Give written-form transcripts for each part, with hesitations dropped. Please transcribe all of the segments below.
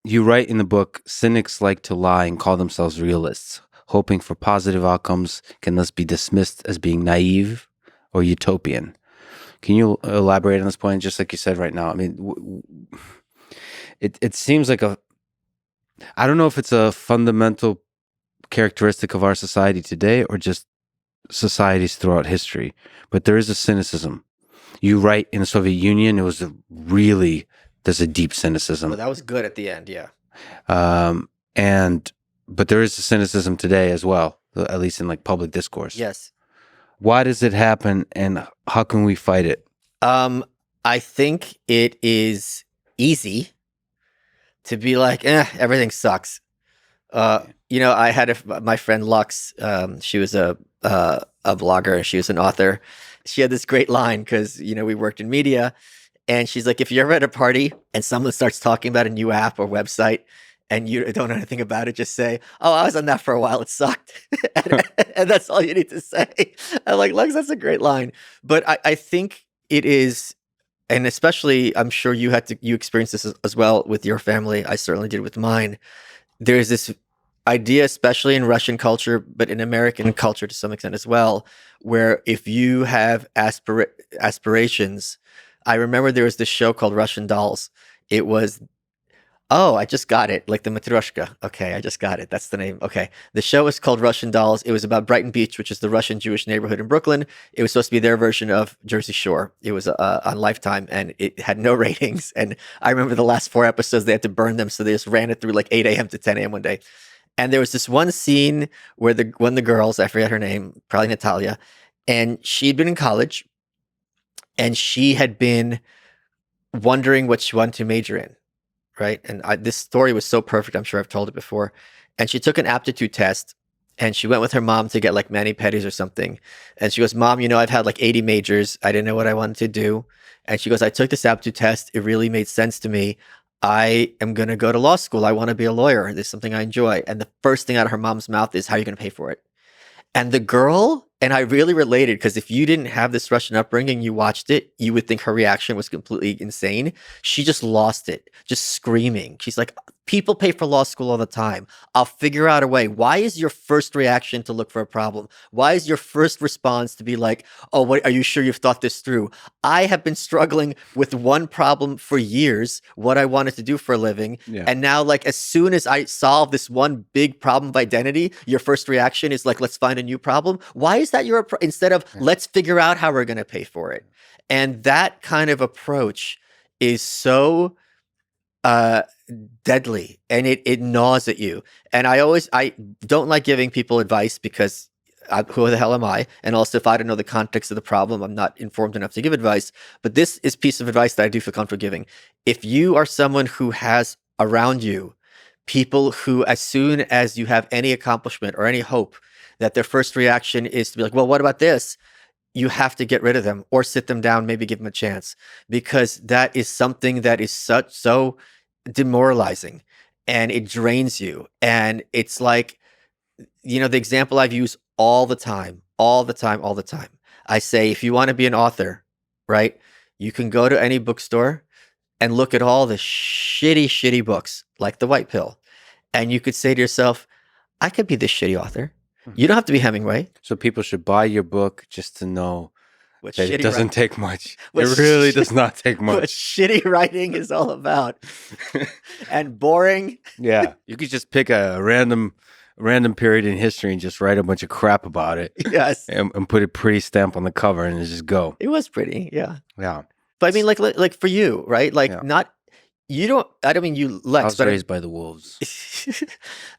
You write in the book, cynics like to lie and call themselves realists. Hoping for positive outcomes can thus be dismissed as being naive or utopian. Can you elaborate on this point? Just like you said right now, I mean, it seems like I don't know if it's a fundamental characteristic of our society today or just societies throughout history, but there is a cynicism. You write in the Soviet Union, there's a deep cynicism. Well, that was good at the end, yeah. But there is a cynicism today as well, at least in like public discourse. Yes. Why does it happen, and how can we fight it? I think it is easy to be like, everything sucks. I had my friend Lux. She was a blogger, and she was an author. She had this great line because we worked in media, and she's like, if you're ever at a party and someone starts talking about a new app or website and you don't know anything about it, just say, oh, I was on that for a while, it sucked. and that's all you need to say. I'm like, Lux, that's a great line. But I think it is, and especially I'm sure you experienced this as well with your family. I certainly did with mine. There's this idea, especially in Russian culture, but in American culture to some extent as well, where if you have aspirations, I remember there was this show called Russian Dolls. It was, I just got it, like the Matryoshka. Okay, I just got it. That's the name. Okay. The show was called Russian Dolls. It was about Brighton Beach, which is the Russian Jewish neighborhood in Brooklyn. It was supposed to be their version of Jersey Shore. It was on Lifetime, and it had no ratings. And I remember the last 4 episodes, they had to burn them, so they just ran it through like 8 a.m. to 10 a.m. one day. And there was this one scene where one of the girls, I forget her name, probably Natalia, and she'd been in college, and she had been wondering what she wanted to major in, right? And this story was so perfect. I'm sure I've told it before. And she took an aptitude test, and she went with her mom to get like mani-pedis or something. And she goes, Mom, I've had like 80 majors. I didn't know what I wanted to do. And she goes, I took this aptitude test. It really made sense to me. I am going to go to law school. I want to be a lawyer. This is something I enjoy. And the first thing out of her mom's mouth is, how are you going to pay for it? And the girl, and I really related, because if you didn't have this Russian upbringing, you watched it, you would think her reaction was completely insane. She just lost it, just screaming. She's like, people pay for law school all the time. I'll figure out a way. Why is your first reaction to look for a problem? Why is your first response to be like, oh, what, are you sure you've thought this through? I have been struggling with one problem for years, what I wanted to do for a living. Yeah. And now, like, as soon as I solve this one big problem of identity, your first reaction is like, let's find a new problem. Why is that instead of let's figure out how we're going to pay for it? And that kind of approach is so deadly, and it gnaws at you. And I don't like giving people advice, because who the hell am I? And also, if I don't know the context of the problem, I'm not informed enough to give advice. But this is a piece of advice that I do feel comfortable giving. If you are someone who has around you people who, as soon as you have any accomplishment or any hope, that their first reaction is to be like, well, what about this? You have to get rid of them, or sit them down, maybe give them a chance, because that is something that is so demoralizing, and it drains you. And it's like, the example I've used all the time. I say, if you want to be an author, right, you can go to any bookstore and look at all the shitty books, like The White Pill. And you could say to yourself, I could be this shitty author. You don't have to be Hemingway. So people should buy your book just to know that it doesn't take much. It really does not take much. What shitty writing is all about. And boring. Yeah. You could just pick a random period in history and just write a bunch of crap about it. Yes. And put a pretty stamp on the cover and just go. It was pretty, yeah. Yeah. But I mean, like for you, right? Like, I don't mean you, Lex. I was raised by the wolves.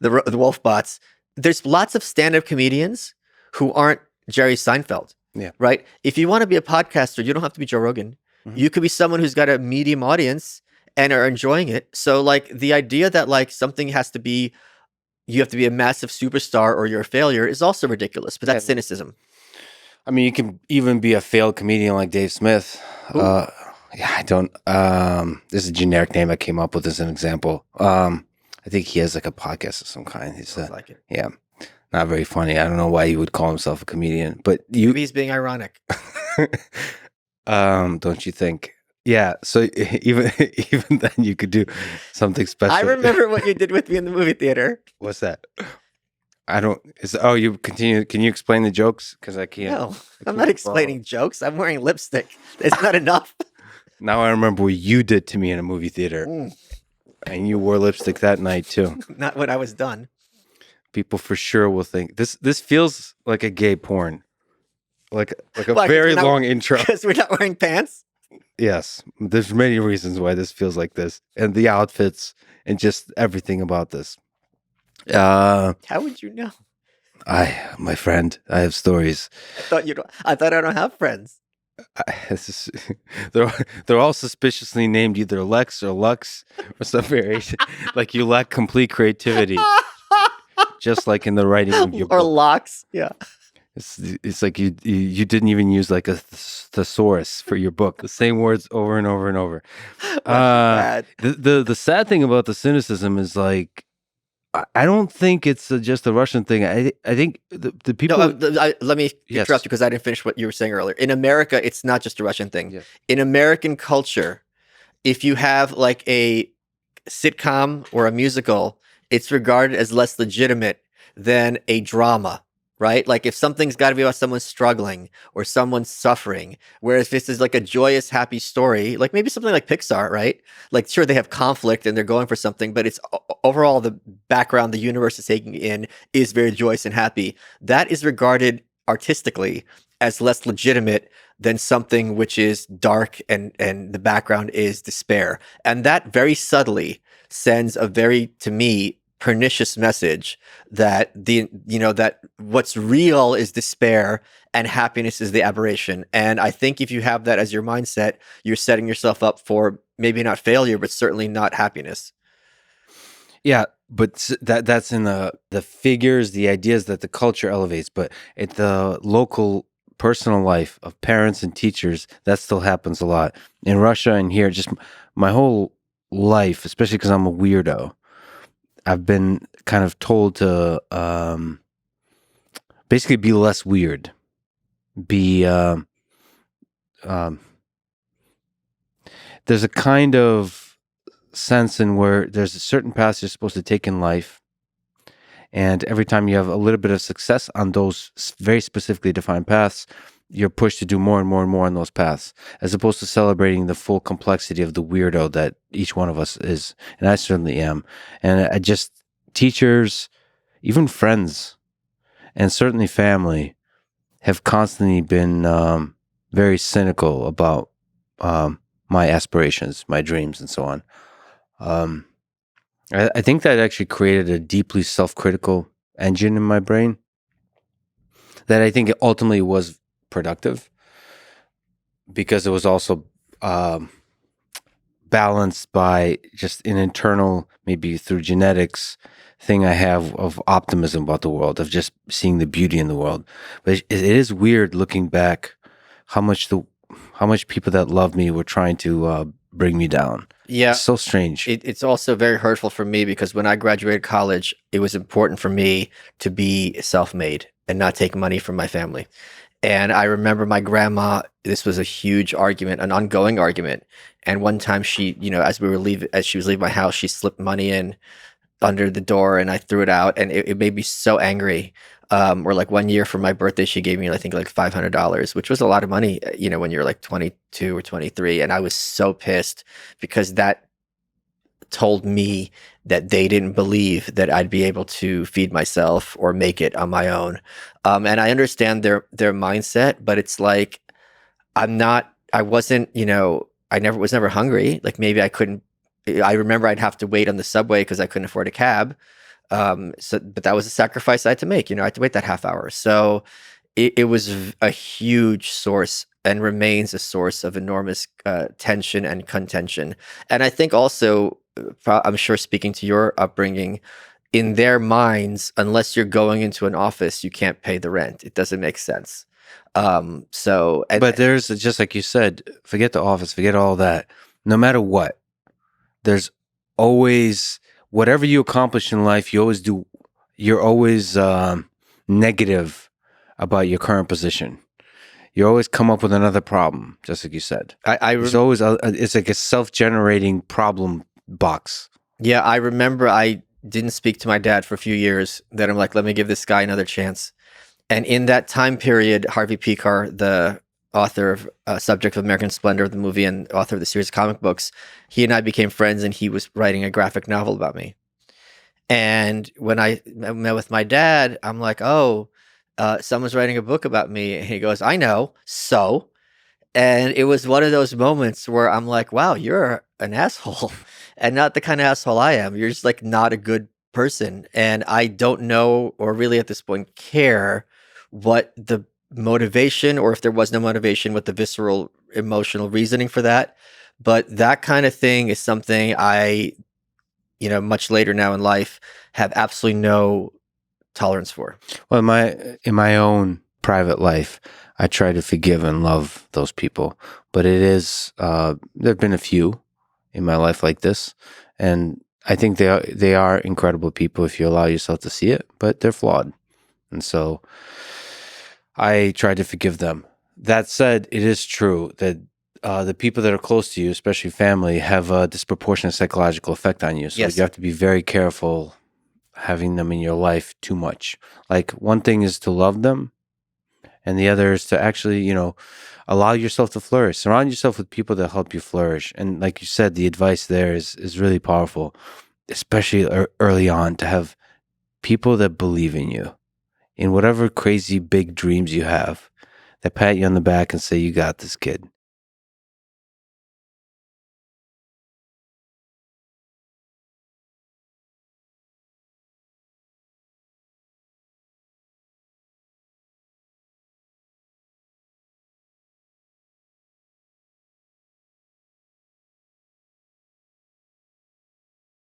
the wolf bots. There's lots of stand-up comedians who aren't Jerry Seinfeld. Yeah. Right? If you want to be a podcaster, you don't have to be Joe Rogan. Mm-hmm. You could be someone who's got a medium audience and are enjoying it. So, like, the idea that like something you have to be a massive superstar or you're a failure is also ridiculous. But that's cynicism. I mean, you can even be a failed comedian like Dave Smith. Yeah, I don't. This is a generic name I came up with as an example. I think he has like a podcast of some kind. He's like it. Yeah, not very funny. I don't know why he would call himself a comedian, but maybe he's being ironic. Don't you think? Yeah, so even even then you could do something I special. remember what you did with me in the movie theater. What's that? I don't. Is oh you continue? Can you explain the jokes? Because I can't. No, I I'm not can't follow. explaining jokes. I'm wearing lipstick. It's not enough. Now I remember what you did to me in a movie theater, Mm, and you wore lipstick that night too. not when I was done. People for sure will think this feels like a gay porn, like a Why? very long intro. Because we're not wearing pants. Yes, there's many reasons why this feels like this, and the outfits and just everything about this. How would you know? My friend, I have stories. I thought you don't. I thought I don't have friends. This is, they're all suspiciously named either Lex or Lux or some variation. Like you lack complete creativity, just like in the writing of your Or book. locks. Yeah. It's like you didn't even use like a thesaurus for your book. The same words over and over and over. Bad. The sad thing about the cynicism is like I don't think it's just a Russian thing. I think the people. No, let me Yes. interrupt you because I didn't finish what you were saying earlier. In America, it's not just a Russian thing. Yeah. In American culture, if you have like a sitcom or a musical, it's regarded as less legitimate than a drama, right? Like if something's got to be about someone struggling or someone suffering, whereas this is like a joyous, happy story, like maybe something like Pixar, right? Like sure, they have conflict and they're going for something, but it's overall the background the universe is taking in is very joyous and happy. That is regarded artistically as less legitimate than something which is dark and the background is despair. And that very subtly sends a very, to me, pernicious message that that what's real is despair and happiness is the aberration. And I think if you have that as your mindset, you're setting yourself up for maybe not failure, but certainly not happiness. Yeah, but that's in the figures, the ideas that the culture elevates. But at the local personal life of parents and teachers, that still happens a lot in Russia and here. Just my whole life, especially because I'm a weirdo, I've been kind of told to basically be less weird, be um, there's a kind of sense in where there's a certain path you're supposed to take in life. And every time you have a little bit of success on those very specifically defined paths, you're pushed to do more and more and more on those paths, as opposed to celebrating the full complexity of the weirdo that each one of us is. And I certainly am. And I just, teachers, even friends, and certainly family have constantly been very cynical about my aspirations, my dreams, and so on. I think that actually created a deeply self-critical engine in my brain that I think ultimately was productive because it was also balanced by just an internal, maybe through genetics, thing I have of optimism about the world, of just seeing the beauty in the world. But it is weird looking back how much people that love me were trying to bring me down. Yeah. It's so strange. It's also very hurtful for me because when I graduated college, it was important for me to be self-made and not take money from my family. And I remember my grandma, this was a huge argument, an ongoing argument. And one time she, as she was leaving my house, she slipped money in under the door and I threw it out and it made me so angry. Or like one year for my birthday, she gave me, I think like $500, which was a lot of money, when you're like 22 or 23. And I was so pissed because that told me that they didn't believe that I'd be able to feed myself or make it on my own. And I understand their mindset, but it's like, I wasn't, I was never hungry. Like maybe I remember I'd have to wait on the subway because I couldn't afford a cab. But that was a sacrifice I had to make, I had to wait that half hour. So it was a huge source and remains a source of enormous tension and contention. And I think also, I'm sure speaking to your upbringing, in their minds, unless you're going into an office, you can't pay the rent. It doesn't make sense. But there's, just like you said, forget the office, forget all that. No matter what, there's always, whatever you accomplish in life, you're always negative about your current position. You always come up with another problem, just like you said. There's always it's like a self-generating problem box. Yeah, I remember I didn't speak to my dad for a few years. Then I'm like, let me give this guy another chance. And in that time period, Harvey Pekar, the author of Subject of American Splendor, the movie, and author of the series of comic books, he and I became friends, and he was writing a graphic novel about me. And when I met with my dad, I'm like, oh, someone's writing a book about me. And he goes, I know. So, and it was one of those moments where I'm like, wow, you're an asshole and not the kind of asshole I am. You're just like not a good person. And I don't know, or really at this point care what the motivation, or if there was no motivation, what the visceral emotional reasoning for that. But that kind of thing is something I, much later now in life, have absolutely no tolerance for. Well, in my own private life, I try to forgive and love those people, but it is there've been a few in my life like this, and I think they are incredible people if you allow yourself to see it, but they're flawed, and so I try to forgive them. That said, it is true that the people that are close to you, especially family, have a disproportionate psychological effect on you. So Yes. you have to be very careful having them in your life too much. Like, one thing is to love them, and the other is to actually, allow yourself to flourish. Surround yourself with people that help you flourish. And like you said, the advice there is really powerful, especially early on, to have people that believe in you, in whatever crazy big dreams you have, that pat you on the back and say, you got this, kid.